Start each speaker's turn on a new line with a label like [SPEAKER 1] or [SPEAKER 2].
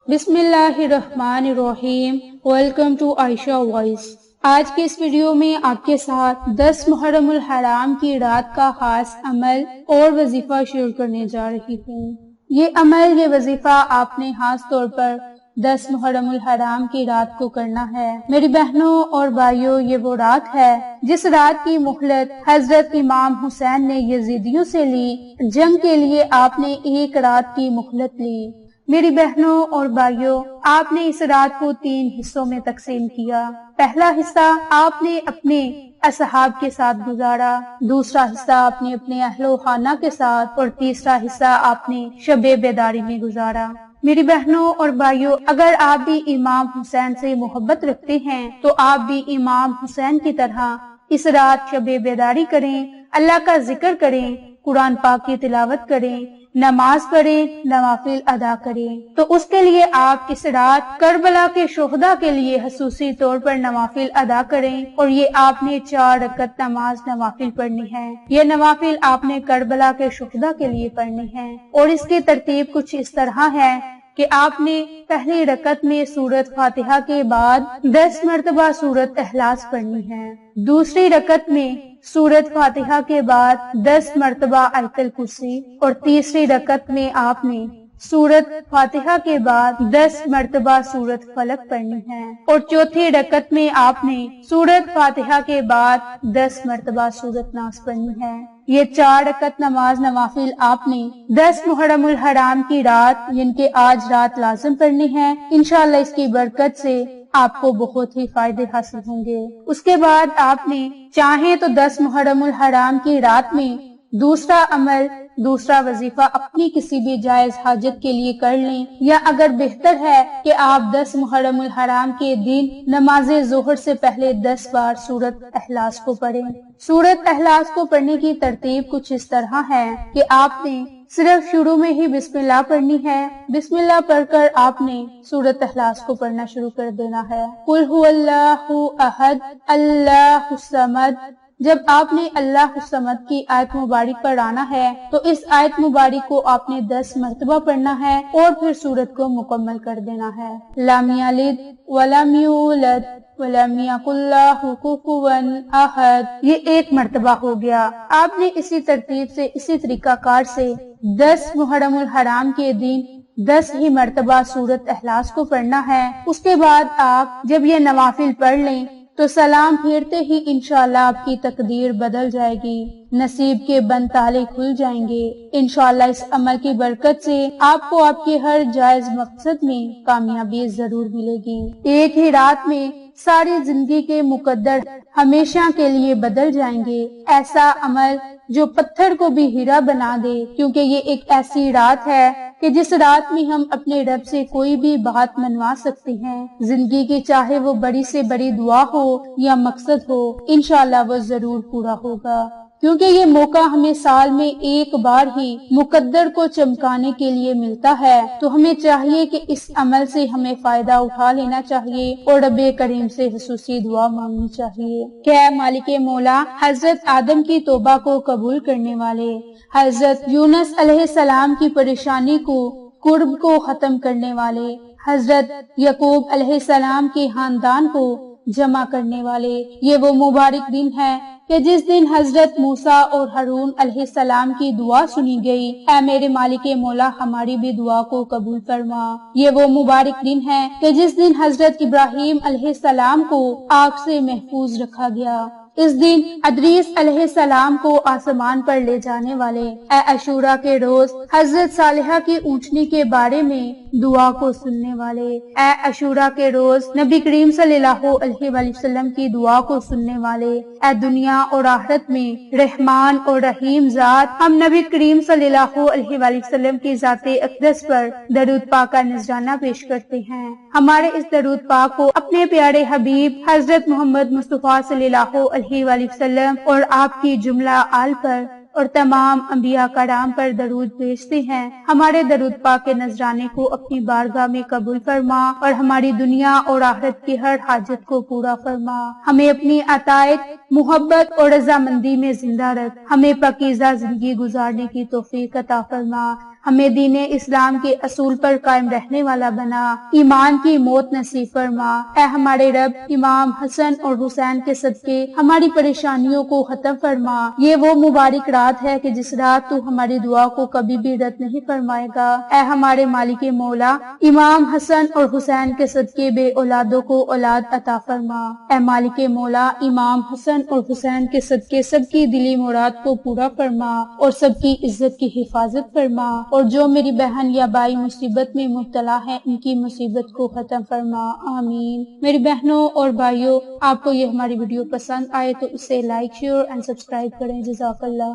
[SPEAKER 1] بسم اللہ الرحمن الرحیم۔ Welcome to Aisha voice. آج کے اس ویڈیو میں آپ کے ساتھ 10 محرم الحرام کی رات کا خاص عمل اور وظیفہ شیئر کرنے جا رہی ہوں۔ یہ وظیفہ آپ نے خاص طور پر 10 محرم الحرام کی رات کو کرنا ہے۔ میری بہنوں اور بھائیوں، یہ وہ رات ہے جس رات کی مہلت حضرت امام حسین نے یزیدیوں سے لی۔ جنگ کے لیے آپ نے ایک رات کی مہلت لی۔ میری بہنوں اور بھائیوں، آپ نے اس رات کو 3 حصوں میں تقسیم کیا۔ پہلا حصہ آپ نے اپنے اصحاب کے ساتھ گزارا، دوسرا حصہ آپ نے اپنے اہل و خانہ کے ساتھ، اور تیسرا حصہ آپ نے شب بیداری میں گزارا۔ میری بہنوں اور بھائیوں، اگر آپ بھی امام حسین سے محبت رکھتے ہیں تو آپ بھی امام حسین کی طرح اس رات شب بیداری کریں، اللہ کا ذکر کریں، قرآن پاک کی تلاوت کریں، نماز پڑھیں، نوافل ادا کریں۔ تو اس کے لیے آپ اس رات کربلا کے شہداء کے لیے خصوصی طور پر نوافل ادا کریں، اور یہ آپ نے 4 رکعت نماز نوافل پڑھنی ہے۔ یہ نوافل آپ نے کربلا کے شہداء کے لیے پڑھنی ہے، اور اس کی ترتیب کچھ اس طرح ہے کہ آپ نے پہلی رکعت میں سورۃ فاتحہ کے بعد 10 مرتبہ سورۃ اخلاص پڑھنی ہے، دوسری رکعت میں سورۃ فاتحہ کے بعد 10 مرتبہ آیت الکرسی، اور تیسری رکعت میں آپ نے سورۃ فاتحہ کے بعد 10 مرتبہ سورۃ فلق پڑھنی ہے، اور چوتھی رکعت میں آپ نے سورۃ فاتحہ کے بعد 10 مرتبہ سورۃ ناس پڑھنی ہے۔ یہ 4 رکعت نماز نوافل آپ نے 10 محرم الحرام کی رات یعنی کہ آج رات لازم پڑھنی ہے۔ انشاءاللہ اس کی برکت سے آپ کو بہت ہی فائدے حاصل ہوں گے۔ اس کے بعد آپ نے چاہیں تو 10 محرم الحرام کی رات میں دوسرا عمل، دوسرا وظیفہ اپنی کسی بھی جائز حاجت کے لیے کر لیں، یا اگر بہتر ہے کہ آپ 10 محرم الحرام کے دن نماز ظہر سے پہلے 10 بار سورۃ اخلاص کو پڑھیں۔ سورۃ اخلاص کو پڑھنے کی ترتیب کچھ اس طرح ہے کہ آپ نے صرف شروع میں ہی بسم اللہ پڑھنی ہے۔ بسم اللہ پڑھ کر آپ نے سورۃ اخلاص کو پڑھنا شروع کر دینا ہے۔ قل هو اللہ احد اللہ الصمد۔ جب آپ نے اللہ الصمد کی آیت مبارک پر آنا ہے تو اس آیت مبارک کو آپ نے 10 مرتبہ پڑھنا ہے، اور پھر سورت کو مکمل کر دینا ہے۔ لم یلد ولم یولد ولم یکن لہ کفوا احد۔ یہ 1 مرتبہ ہو گیا۔ آپ نے اسی ترتیب سے، اسی طریقہ کار سے 10 محرم الحرام کے دن 10 ہی مرتبہ سورۃ اخلاص کو پڑھنا ہے۔ اس کے بعد آپ جب یہ نوافل پڑھ لیں تو سلام پھیرتے ہی انشاءاللہ آپ کی تقدیر بدل جائے گی، نصیب کے بند تالے کھل جائیں گے۔ انشاءاللہ اس عمل کی برکت سے آپ کو آپ کے ہر جائز مقصد میں کامیابی ضرور ملے گی۔ ایک ہی رات میں ساری زندگی کے مقدر ہمیشہ کے لیے بدل جائیں گے۔ ایسا عمل جو پتھر کو بھی ہیرا بنا دے، کیونکہ یہ ایک ایسی رات ہے کہ جس رات میں ہم اپنے رب سے کوئی بھی بات منوا سکتے ہیں۔ زندگی کی چاہے وہ بڑی سے بڑی دعا ہو یا مقصد ہو، انشاءاللہ وہ ضرور پورا ہوگا، کیونکہ یہ موقع ہمیں سال میں ایک بار ہی مقدر کو چمکانے کے لیے ملتا ہے۔ تو ہمیں چاہیے کہ اس عمل سے ہمیں فائدہ اٹھا لینا چاہیے، اور رب کریم سے خصوصی دعا مانگنی چاہیے کہ اے مالک مولا، حضرت آدم کی توبہ کو قبول کرنے والے، حضرت یونس علیہ السلام کی پریشانی کو، کرب کو ختم کرنے والے، حضرت یعقوب علیہ السلام کے خاندان کو جمع کرنے والے، یہ وہ مبارک دن ہے کہ جس دن حضرت موسیٰ اور ہارون علیہ السلام کی دعا سنی گئی۔ اے میرے مالک مولا، ہماری بھی دعا کو قبول فرما۔ یہ وہ مبارک دن ہے کہ جس دن حضرت ابراہیم علیہ السلام کو آگ سے محفوظ رکھا گیا۔ اس دن ادریس علیہ السلام کو آسمان پر لے جانے والے، اے عاشوراء کے روز حضرت صالحہ کی اونٹنی کے بارے میں دعا کو سننے والے، اے عاشوراء کے روز نبی کریم صلی اللہ علیہ وآلہ وسلم کی دعا کو سننے والے، اے دنیا اور آخرت میں رحمان اور رحیم ذات، ہم نبی کریم صلی اللہ علیہ وآلہ وسلم کی ذات اقدس پر درود پاک کا نذرانہ پیش کرتے ہیں۔ ہمارے اس درود پاک کو اپنے پیارے حبیب حضرت محمد مصطفیٰ صلی اللہ علیہ وآلہ وسلم اور آپ کی جملہ آل پر اور تمام انبیاء کرام پر درود بھیجتے ہیں۔ ہمارے درود پاک کے نذرانے کو اپنی بارگاہ میں قبول فرما، اور ہماری دنیا اور آخرت کی ہر حاجت کو پورا فرما۔ ہمیں اپنی عطائت، محبت اور رضامندی میں زندہ رکھ، ہمیں پاکیزہ زندگی گزارنے کی توفیق عطا فرما۔ ہمیں دین اسلام کے اصول پر قائم رہنے والا بنا، ایمان کی موت نصیب فرما۔ اے ہمارے رب، امام حسن اور حسین کے صدقے ہماری پریشانیوں کو ختم فرما۔ یہ وہ مبارک رات ہے کہ جس رات تو ہماری دعا کو کبھی بھی رد نہیں فرمائے گا۔ اے ہمارے مالک مولا، امام حسن اور حسین کے صدقے بے اولادوں کو اولاد عطا فرما۔ اے مالک مولا، امام حسن اور حسین کے صدقے سب کی دلی مراد کو پورا فرما اور سب کی عزت کی حفاظت فرما، اور جو میری بہن یا بھائی مصیبت میں مبتلا ہے ان کی مصیبت کو ختم فرما، آمین۔ میری بہنوں اور بھائیوں، آپ کو یہ ہماری ویڈیو پسند آئے تو اسے لائک، شیئر اینڈ سبسکرائب کریں۔ جزاک اللہ۔